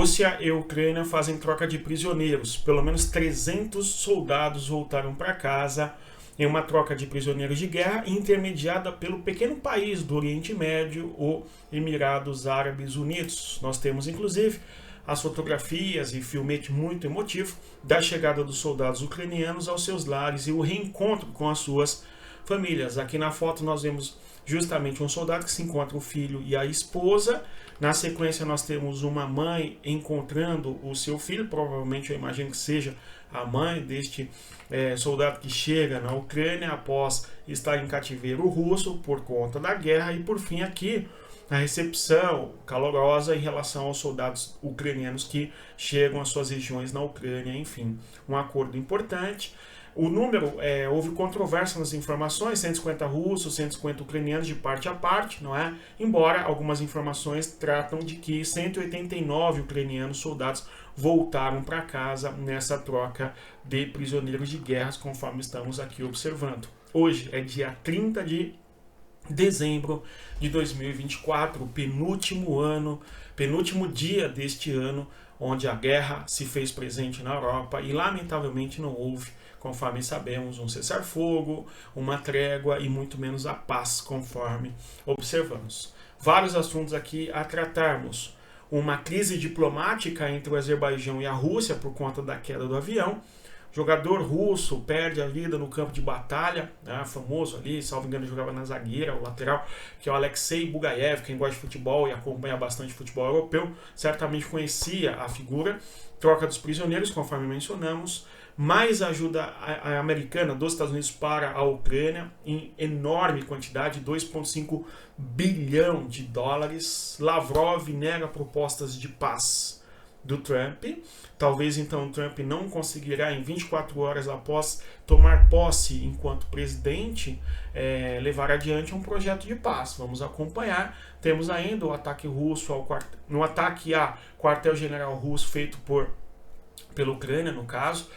Rússia e Ucrânia fazem troca de prisioneiros. Pelo menos 300 soldados voltaram para casa em uma troca de prisioneiros de guerra intermediada pelo pequeno país do Oriente Médio, o Emirados Árabes Unidos. Nós temos, inclusive, as fotografias e filmete muito emotivo da chegada dos soldados ucranianos aos seus lares e o reencontro com as suas famílias. Aqui na foto nós vemos justamente um soldado que se encontra o filho e a esposa. Na sequência nós temos uma mãe encontrando o seu filho, provavelmente eu imagino que seja a mãe deste soldado que chega na Ucrânia após estar em cativeiro russo por conta da guerra. E por fim aqui a recepção calorosa em relação aos soldados ucranianos que chegam às suas regiões na Ucrânia. Enfim, um acordo importante. O número, houve controvérsia nas informações, 150 russos, 150 ucranianos de parte a parte, não é? Embora algumas informações tratam de que 189 ucranianos soldados voltaram para casa nessa troca de prisioneiros de guerra, conforme estamos aqui observando. Hoje é dia 30 de dezembro de 2024, penúltimo dia deste ano, onde a guerra se fez presente na Europa e lamentavelmente não houve, conforme sabemos, um cessar-fogo, uma trégua e muito menos a paz, conforme observamos. Vários assuntos aqui a tratarmos. Uma crise diplomática entre o Azerbaijão e a Rússia por conta da queda do avião. Jogador russo perde a vida no campo de batalha, né, famoso ali, salvo engano, jogava na zagueira, o lateral, que é o Alexei Bugaev. Quem gosta de futebol e acompanha bastante futebol europeu, certamente conhecia a figura. Troca dos prisioneiros, conforme mencionamos. Mais ajuda americana dos Estados Unidos para a Ucrânia, em enorme quantidade, 2,5 bilhão de dólares. Lavrov nega propostas de paz do Trump. Talvez então o Trump não conseguirá em 24 horas após tomar posse enquanto presidente levar adiante um projeto de paz. Vamos acompanhar. Temos ainda o ataque russo no ataque a quartel-general russo feito pela Ucrânia, no caso,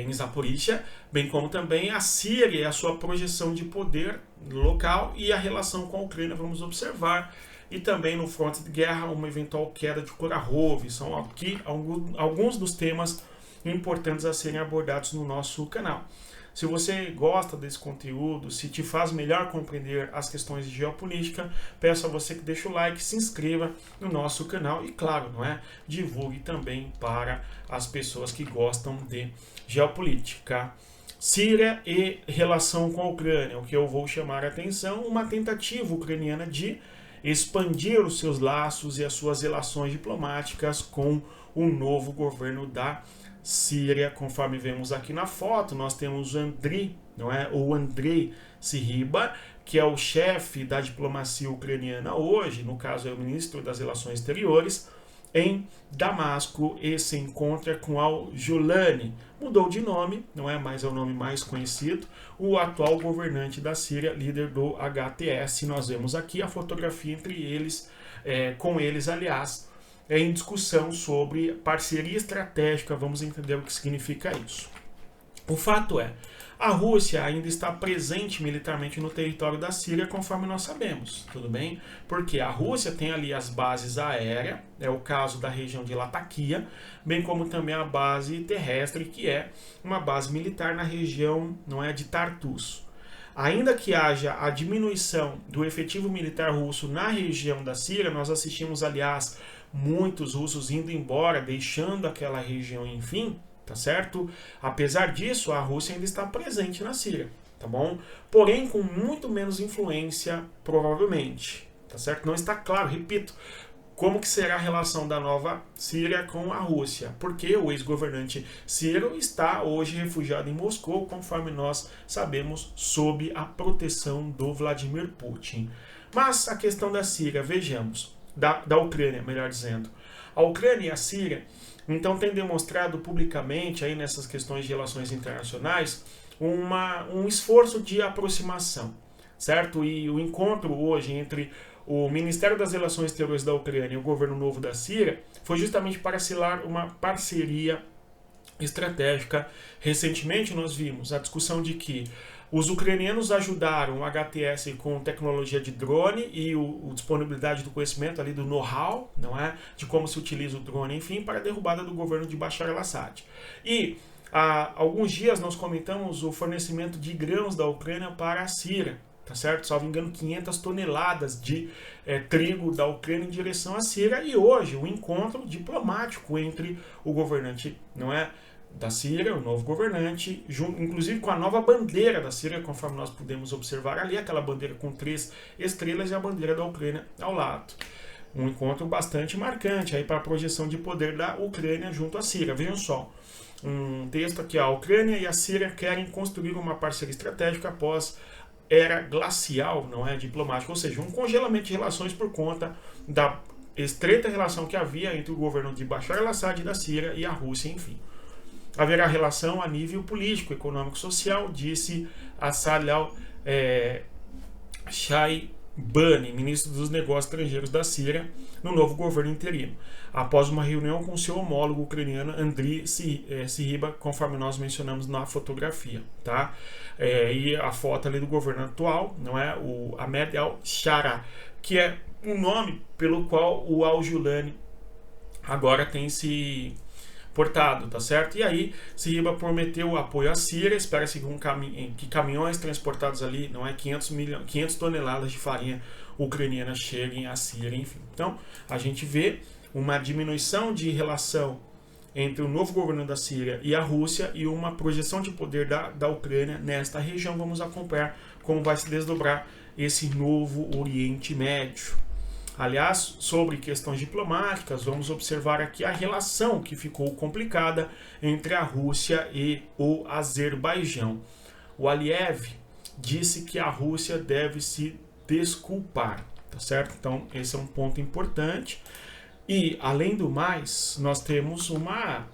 em Zaporizhia, bem como também a Síria e a sua projeção de poder local e a relação com a Ucrânia, vamos observar. E também no fronte de guerra, uma eventual queda de Kurakhove. São aqui alguns dos temas importantes a serem abordados no nosso canal. Se você gosta desse conteúdo, se te faz melhor compreender as questões de geopolítica, peço a você que deixe o like, se inscreva no nosso canal e, claro, divulgue também para as pessoas que gostam de geopolítica. Síria e relação com a Ucrânia, o que eu vou chamar a atenção, uma tentativa ucraniana de expandir os seus laços e as suas relações diplomáticas com o novo governo da Síria. Conforme vemos aqui na foto, nós temos o Andrei Syriba, que é o chefe da diplomacia ucraniana hoje, no caso é o ministro das Relações Exteriores, em Damasco, e se encontra com Al-Julani. Mudou de nome, não é mais o nome mais conhecido, o atual governante da Síria, líder do HTS. Nós vemos aqui a fotografia entre eles, com eles, aliás, em discussão sobre parceria estratégica. Vamos entender o que significa isso. O fato é, a Rússia ainda está presente militarmente no território da Síria, conforme nós sabemos, tudo bem? Porque a Rússia tem ali as bases aéreas, é o caso da região de Latakia, bem como também a base terrestre, que é uma base militar na região, de Tartus. Ainda que haja a diminuição do efetivo militar russo na região da Síria, nós assistimos, aliás, muitos russos indo embora, deixando aquela região, enfim, tá certo? Apesar disso, a Rússia ainda está presente na Síria, tá bom? Porém, com muito menos influência, provavelmente, tá certo? Não está claro, repito, como que será a relação da nova Síria com a Rússia, porque o ex-governante sírio está hoje refugiado em Moscou, conforme nós sabemos, sob a proteção do Vladimir Putin. Mas a questão da Síria, vejamos, da Ucrânia, melhor dizendo. A Ucrânia e a Síria, então, têm demonstrado publicamente, aí nessas questões de relações internacionais, um esforço de aproximação, certo? E o encontro hoje entre o Ministério das Relações Exteriores da Ucrânia e o governo novo da Síria foi justamente para selar uma parceria estratégica. Recentemente nós vimos a discussão de que Os ucranianos ajudaram o HTS com tecnologia de drone e o disponibilidade do conhecimento ali, do know-how, não é? De como se utiliza o drone, enfim, para a derrubada do governo de Bashar al-Assad. E há alguns dias nós comentamos o fornecimento de grãos da Ucrânia para a Síria, tá certo? Salvo engano, 500 toneladas de trigo da Ucrânia em direção à Síria, e hoje o encontro diplomático entre o governante, não é, da Síria, o novo governante, inclusive com a nova bandeira da Síria, conforme nós podemos observar ali, aquela bandeira com 3 estrelas e a bandeira da Ucrânia ao lado. Um encontro bastante marcante aí para a projeção de poder da Ucrânia junto à Síria. Vejam só, um texto aqui: a Ucrânia e a Síria querem construir uma parceria estratégica após era glacial, não é, diplomática, ou seja, um congelamento de relações por conta da estreita relação que havia entre o governo de Bashar al-Assad da Síria e a Rússia, enfim. Haverá relação a nível político, econômico, social, disse Assad al-Shaibani, ministro dos Negócios Estrangeiros da Síria, no novo governo interino, após uma reunião com seu homólogo ucraniano Andriy Sybiha, conforme nós mencionamos na fotografia, tá? E a foto ali do governo atual, não é, o Ahmed al-Shara, que é um nome pelo qual o al-Julani agora tem se portado, tá certo? E aí, Sybiha prometeu apoio à Síria, espera-se que caminhões transportados ali, não é, 500 toneladas de farinha ucraniana cheguem à Síria, enfim. Então, a gente vê uma diminuição de relação entre o novo governo da Síria e a Rússia e uma projeção de poder da Ucrânia nesta região. Vamos acompanhar como vai se desdobrar esse novo Oriente Médio. Aliás, sobre questões diplomáticas, vamos observar aqui a relação que ficou complicada entre a Rússia e o Azerbaijão. O Aliyev disse que a Rússia deve se desculpar, tá certo? Então, esse é um ponto importante. E, além do mais, nós temos uma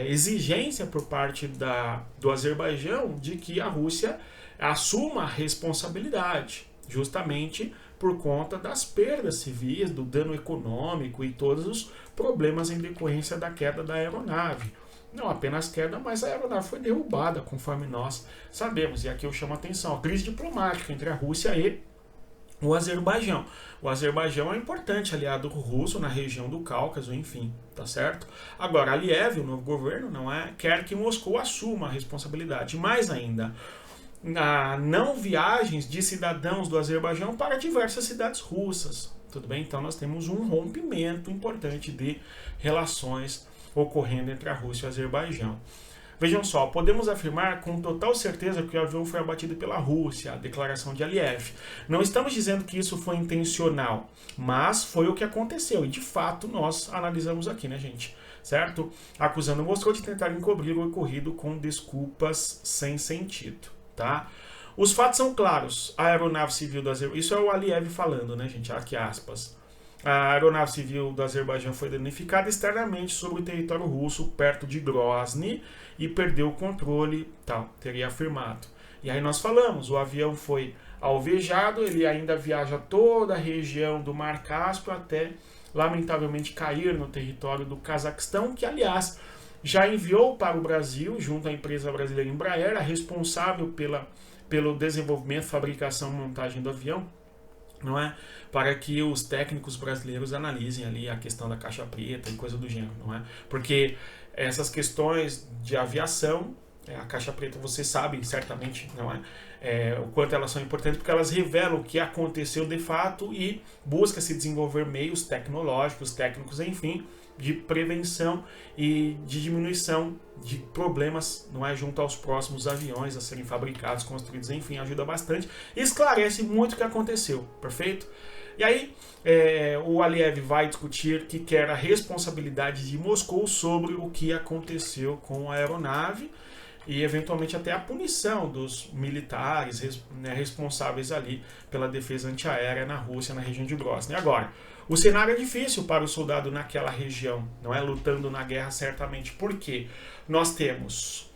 exigência por parte do Azerbaijão de que a Rússia assuma a responsabilidade, justamente por conta das perdas civis, do dano econômico e todos os problemas em decorrência da queda da aeronave. Não apenas queda, mas a aeronave foi derrubada, conforme nós sabemos. E aqui eu chamo a atenção: a crise diplomática entre a Rússia e o Azerbaijão. O Azerbaijão é um importante aliado russo na região do Cáucaso, enfim, tá certo? Agora, Aliyev, o novo governo, não é, quer que Moscou assuma a responsabilidade. Mais ainda, não viagens de cidadãos do Azerbaijão para diversas cidades russas. Tudo bem? Então nós temos um rompimento importante de relações ocorrendo entre a Rússia e o Azerbaijão. Vejam só, podemos afirmar com total certeza que o avião foi abatido pela Rússia, a declaração de Aliyev. Não estamos dizendo que isso foi intencional, mas foi o que aconteceu. E de fato nós analisamos aqui, né, gente? Certo? Acusando Moscou de tentar encobrir o ocorrido com desculpas sem sentido. Tá? Os fatos são claros. A aeronave civil do Azerbaijão, isso é o Aliyev falando, né, gente? Aqui aspas. A aeronave civil do Azerbaijão foi danificada externamente sobre o território russo, perto de Grozny, e perdeu o controle, tal, teria afirmado. E aí nós falamos, o avião foi alvejado, ele ainda viaja toda a região do Mar Cáspio até, lamentavelmente, cair no território do Cazaquistão, que, aliás, já enviou para o Brasil, junto à empresa brasileira Embraer, a responsável pelo desenvolvimento, fabricação e montagem do avião, não é? Para que os técnicos brasileiros analisem ali a questão da caixa preta e coisa do gênero, não é? Porque essas questões de aviação, a caixa preta, você sabe certamente, não é? O quanto elas são importantes, porque elas revelam o que aconteceu de fato e busca-se desenvolver meios tecnológicos, técnicos, enfim, de prevenção e de diminuição de problemas, não é, junto aos próximos aviões a serem fabricados, construídos, enfim, ajuda bastante e esclarece muito o que aconteceu, perfeito? E aí o Aliyev vai discutir que quer a responsabilidade de Moscou sobre o que aconteceu com a aeronave e eventualmente até a punição dos militares responsáveis ali pela defesa antiaérea na Rússia, na região de Grozny. Agora, o cenário é difícil para o soldado naquela região, não é, lutando na guerra certamente, porque nós temos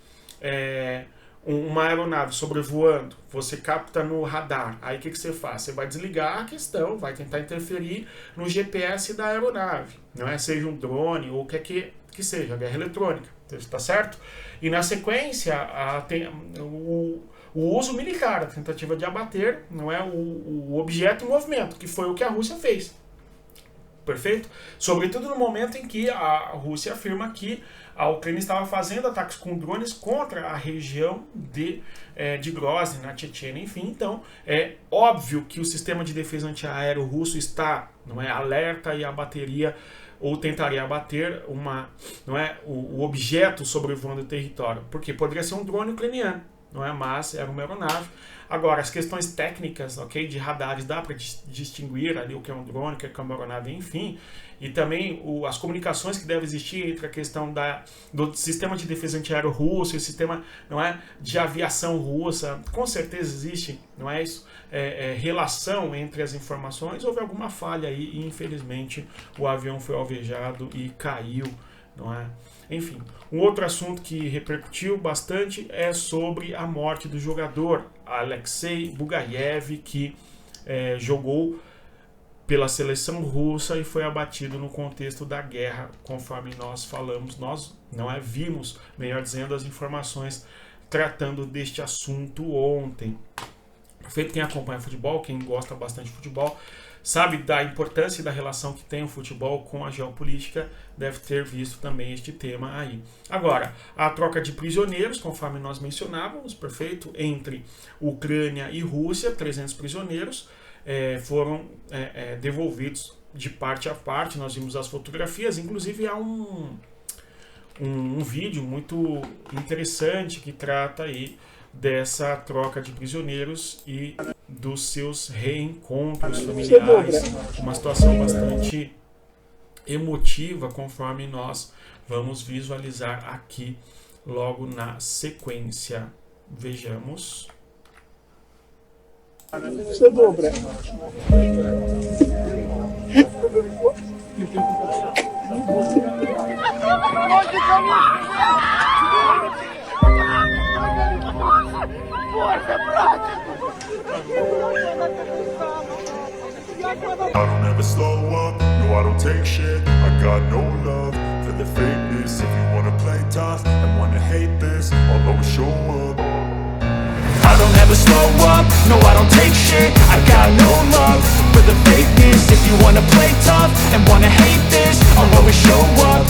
uma aeronave sobrevoando, você capta no radar, aí o que você faz? Você vai desligar a questão, vai tentar interferir no GPS da aeronave, não é? Seja um drone ou o que seja, guerra eletrônica, tá certo? E na sequência, o uso militar, a tentativa de abater, não é, o objeto em movimento, que foi o que a Rússia fez. Perfeito? Sobretudo no momento em que a Rússia afirma que a Ucrânia estava fazendo ataques com drones contra a região de Grozny, na Chechênia, enfim. Então, é óbvio que o sistema de defesa antiaéreo russo está, não é, alerta e abateria ou tentaria abater o objeto sobrevoando o território, porque poderia ser um drone ucraniano, não é? Mas era uma aeronave. Agora, as questões técnicas, ok, de radares, dá para distinguir ali o que é um drone, o que é uma aeronave, enfim. E também as comunicações que devem existir entre a questão do sistema de defesa antiaéreo russo e o sistema, não é, de aviação russa. Com certeza existe, não é isso? Relação entre as informações. Houve alguma falha aí e, infelizmente, o avião foi alvejado e caiu, não é? Enfim, um outro assunto que repercutiu bastante é sobre a morte do jogador Alexei Bugaev, que jogou pela seleção russa e foi abatido no contexto da guerra, conforme nós falamos, vimos, melhor dizendo, as informações tratando deste assunto ontem. Feito, quem acompanha futebol, quem gosta bastante de futebol, sabe da importância e da relação que tem o futebol com a geopolítica, deve ter visto também este tema aí. Agora, a troca de prisioneiros, conforme nós mencionávamos, perfeito, entre Ucrânia e Rússia, 300 prisioneiros foram devolvidos de parte a parte. Nós vimos as fotografias, inclusive há um vídeo muito interessante que trata aí dessa troca de prisioneiros e dos seus reencontros familiares, uma situação bastante emotiva, conforme nós vamos visualizar aqui logo na sequência. Vejamos. Все добре. I don't ever slow up, no I don't take shit. I got no love for the fakeness. If you wanna play tough and wanna hate this, I'll always show up. I don't ever slow up, no I don't take shit. I got no love for the fakeness. If you wanna play tough and wanna hate this, I'll always show up.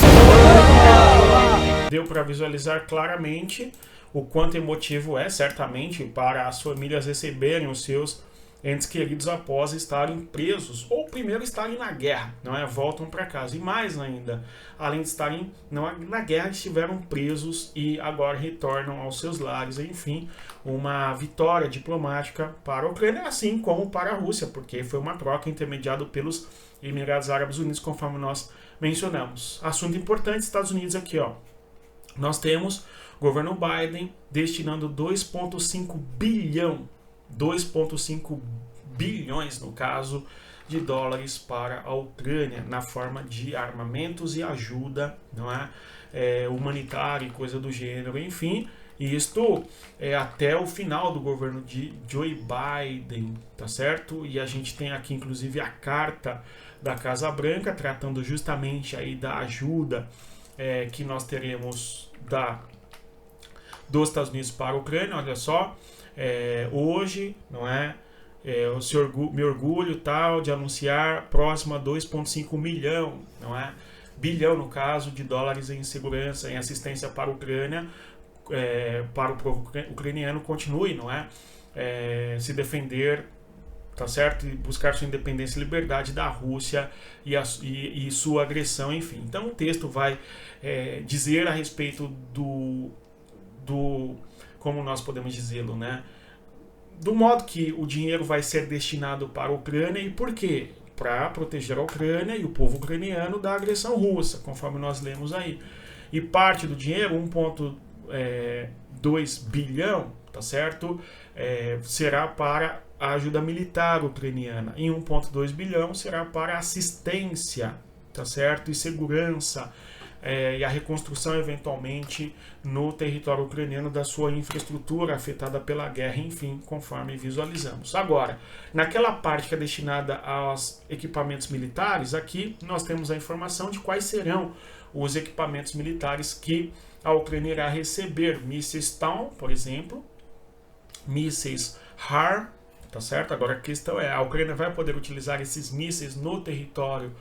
Deu para visualizar claramente o quanto emotivo é, certamente, para as famílias receberem os seus entes queridos após estarem presos ou primeiro estarem na guerra, não é? Voltam para casa. E mais ainda, além de estarem na guerra, estiveram presos e agora retornam aos seus lares. Enfim, uma vitória diplomática para a Ucrânia, assim como para a Rússia, porque foi uma troca intermediada pelos Emirados Árabes Unidos, conforme nós mencionamos. Assunto importante, Estados Unidos aqui, ó. Nós temos o governo Biden destinando 2,5 bilhões, no caso, de dólares para a Ucrânia, na forma de armamentos e ajuda, não é? Humanitária e coisa do gênero, enfim. Isto é até o final do governo de Joe Biden, tá certo? E a gente tem aqui, inclusive, a carta da Casa Branca, tratando justamente aí da ajuda que nós teremos dos Estados Unidos para a Ucrânia. Olha só, hoje, não é? Me orgulho tal de anunciar próximo a 2,5 milhão, não é? Bilhão, no caso, de dólares em segurança, em assistência para a Ucrânia, para o povo ucraniano continue, não é? Se defender, tá certo? E buscar sua independência e liberdade da Rússia e sua agressão, enfim. Então o texto vai dizer a respeito do como nós podemos dizê-lo, né? Do modo que o dinheiro vai ser destinado para a Ucrânia e por quê? Para proteger a Ucrânia e o povo ucraniano da agressão russa, conforme nós lemos aí. E parte do dinheiro, 1,2 bilhão, tá certo? Será para a ajuda militar ucraniana. E 1,2 bilhão será para assistência, tá certo? E segurança. E a reconstrução, eventualmente, no território ucraniano da sua infraestrutura afetada pela guerra, enfim, conforme visualizamos. Agora, naquela parte que é destinada aos equipamentos militares, aqui nós temos a informação de quais serão os equipamentos militares que a Ucrânia irá receber. Mísseis Taurus, por exemplo, mísseis HAR, tá certo? Agora a questão é, a Ucrânia vai poder utilizar esses mísseis no território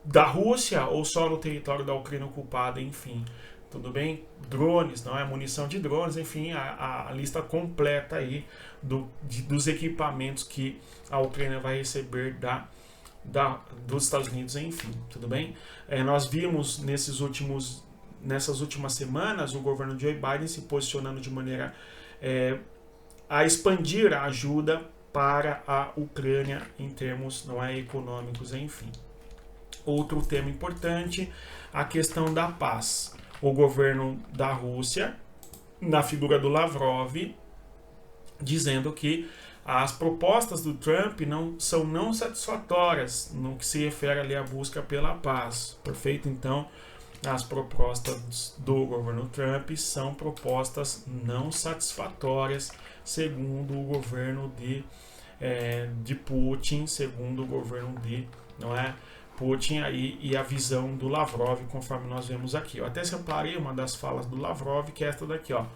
da Rússia ou só no território da Ucrânia ocupada, enfim. Tudo bem? Drones, não é? Munição de drones, enfim, a lista completa aí dos equipamentos que a Ucrânia vai receber dos Estados Unidos, enfim, tudo bem? Nós vimos nessas últimas semanas o governo Joe Biden se posicionando de maneira a expandir a ajuda para a Ucrânia em termos econômicos, enfim. Outro tema importante, a questão da paz. O governo da Rússia, na figura do Lavrov, dizendo que as propostas do Trump são não satisfatórias no que se refere ali à busca pela paz. Perfeito? Então, as propostas do governo Trump são propostas não satisfatórias, segundo o governo de Putin, segundo o governo de Putin aí, e a visão do Lavrov, conforme nós vemos aqui. Eu até separei uma das falas do Lavrov, que é esta daqui, ó.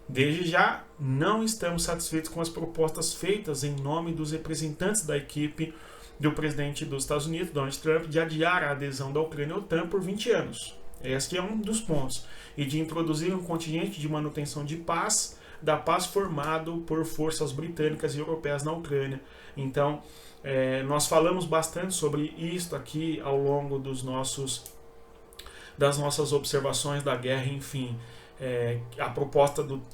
Desde já, não estamos satisfeitos com as propostas feitas em nome dos representantes da equipe do presidente dos Estados Unidos, Donald Trump, de adiar a adesão da Ucrânia à OTAN por 20 anos. Este é um dos pontos. E de introduzir um contingente de manutenção da paz formado por forças britânicas e europeias na Ucrânia. Então, nós falamos bastante sobre isso aqui ao longo das nossas observações da guerra, enfim.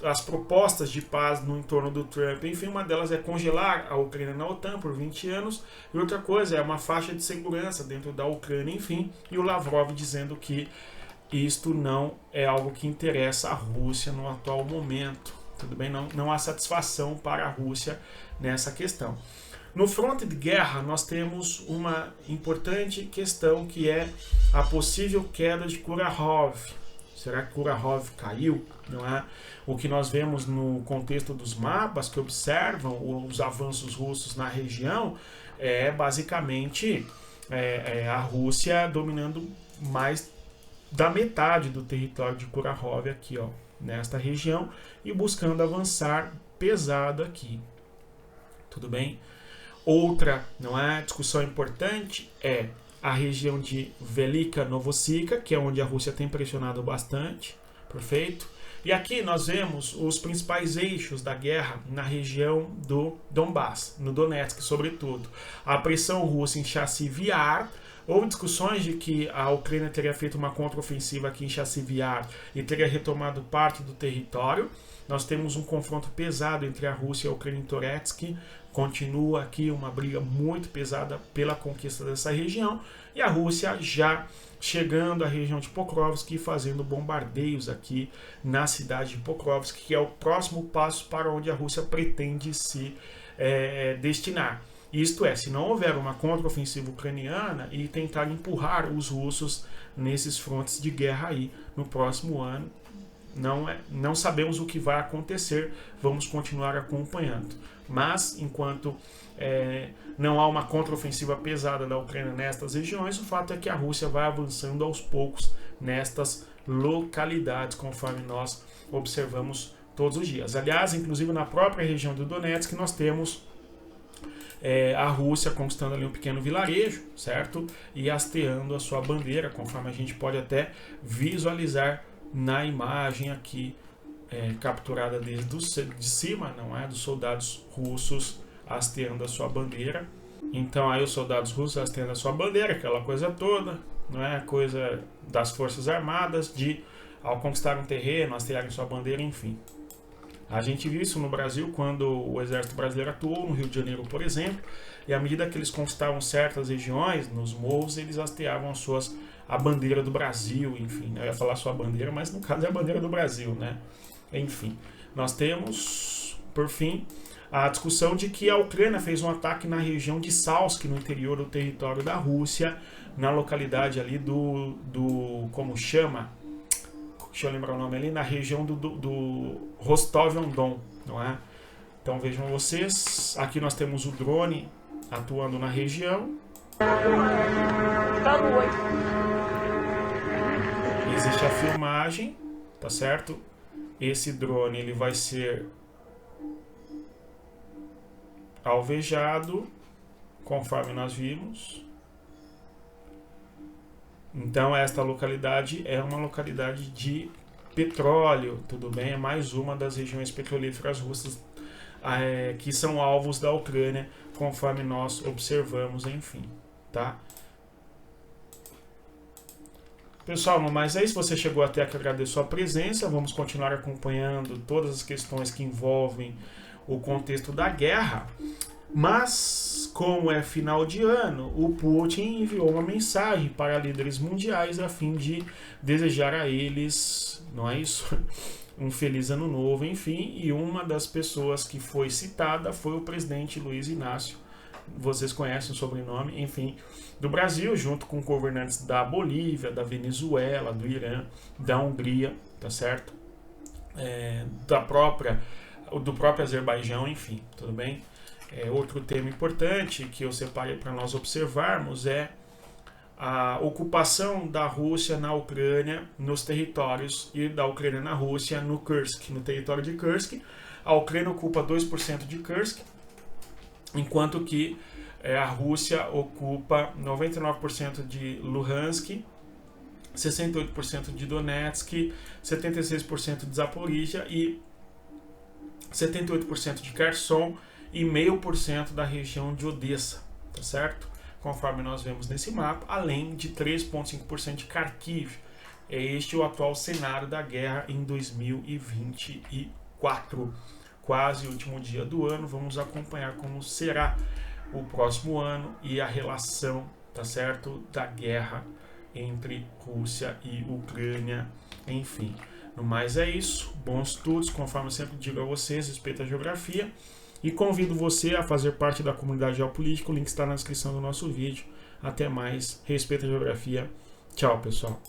As propostas de paz no entorno do Trump, enfim, uma delas é congelar a Ucrânia na OTAN por 20 anos, e outra coisa é uma faixa de segurança dentro da Ucrânia, enfim, e o Lavrov dizendo que isto não é algo que interessa a Rússia no atual momento. Tudo bem? Não há satisfação para a Rússia nessa questão. No fronte de guerra, nós temos uma importante questão, que é a possível queda de Kurahov. Será que Kurahov caiu? Não é? O que nós vemos no contexto dos mapas que observam os avanços russos na região é basicamente a Rússia dominando mais da metade do território de Kurahov aqui, ó, nesta região, e buscando avançar pesado aqui. Tudo bem? Outra discussão importante é a região de Velika Novosibirsk, que é onde a Rússia tem pressionado bastante, perfeito? E aqui nós vemos os principais eixos da guerra na região do Donbass, no Donetsk sobretudo. A pressão russa em Chasiv Yar. Houve discussões de que a Ucrânia teria feito uma contraofensiva aqui em Chasiv Yar e teria retomado parte do território. Nós temos um confronto pesado entre a Rússia e a Ucrânia em Toretsk. Continua aqui uma briga muito pesada pela conquista dessa região. E a Rússia já chegando à região de Pokrovsk e fazendo bombardeios aqui na cidade de Pokrovsk, que é o próximo passo para onde a Rússia pretende se destinar. Isto é, se não houver uma contraofensiva ucraniana e tentar empurrar os russos nesses frontes de guerra aí no próximo ano, não sabemos o que vai acontecer, vamos continuar acompanhando. Mas, enquanto não há uma contraofensiva pesada da Ucrânia nestas regiões, o fato é que a Rússia vai avançando aos poucos nestas localidades, conforme nós observamos todos os dias. Aliás, inclusive na própria região do Donetsk, nós temos a Rússia conquistando ali um pequeno vilarejo, certo? E hasteando a sua bandeira, conforme a gente pode até visualizar na imagem aqui, capturada desde de cima, dos soldados russos hasteando a sua bandeira. Então aí os soldados russos hasteando a sua bandeira, aquela coisa toda, coisa das forças armadas, ao conquistar um terreno, hastearem sua bandeira, enfim. A gente viu isso no Brasil quando o Exército Brasileiro atuou no Rio de Janeiro, por exemplo, e à medida que eles conquistavam certas regiões, nos morros, eles hasteavam a bandeira do Brasil, enfim. Eu ia falar sua bandeira, mas no caso é a bandeira do Brasil, Enfim, nós temos, por fim, a discussão de que a Ucrânia fez um ataque na região de Salsk, no interior do território da Rússia, na localidade ali como chama? Deixa eu lembrar o nome ali, na região do Rostov-on-Don, Então vejam vocês, aqui nós temos o drone atuando na região. Existe a filmagem, tá certo? esse drone ele vai ser alvejado, conforme nós vimos. Então esta localidade é uma localidade de petróleo, tudo bem? É mais uma das regiões petrolíferas russas que são alvos da Ucrânia, conforme nós observamos, enfim, tá? Pessoal, no mais é isso. Você chegou até aqui, agradeço a presença. Vamos continuar acompanhando todas as questões que envolvem o contexto da guerra. Mas, como é final de ano, o Putin enviou uma mensagem para líderes mundiais a fim de desejar a eles, não é isso? Um feliz ano novo, enfim. E uma das pessoas que foi citada foi o presidente Luiz Inácio. Vocês conhecem o sobrenome, enfim, do Brasil, junto com governantes da Bolívia, da Venezuela, do Irã, da Hungria, tá certo? Do próprio Azerbaijão, enfim, tudo bem? Outro tema importante que eu separei para nós observarmos é a ocupação da Rússia na Ucrânia, nos territórios, e da Ucrânia na Rússia, no Kursk, no território de Kursk. A Ucrânia ocupa 2% de Kursk, enquanto que a Rússia ocupa 99% de Luhansk, 68% de Donetsk, 76% de Zaporizhia e 78% de Kherson e 0,5% da região de Odessa, tá certo? Conforme nós vemos nesse mapa, além de 3,5% de Kharkiv. É este o atual cenário da guerra em 2024. Quase o último dia do ano, vamos acompanhar como será o próximo ano e a relação, tá certo, da guerra entre Rússia e Ucrânia, enfim. No mais é isso, bons estudos, conforme eu sempre digo a vocês, respeito à geografia, e convido você a fazer parte da comunidade geopolítica, o link está na descrição do nosso vídeo. Até mais, respeito à geografia, tchau pessoal.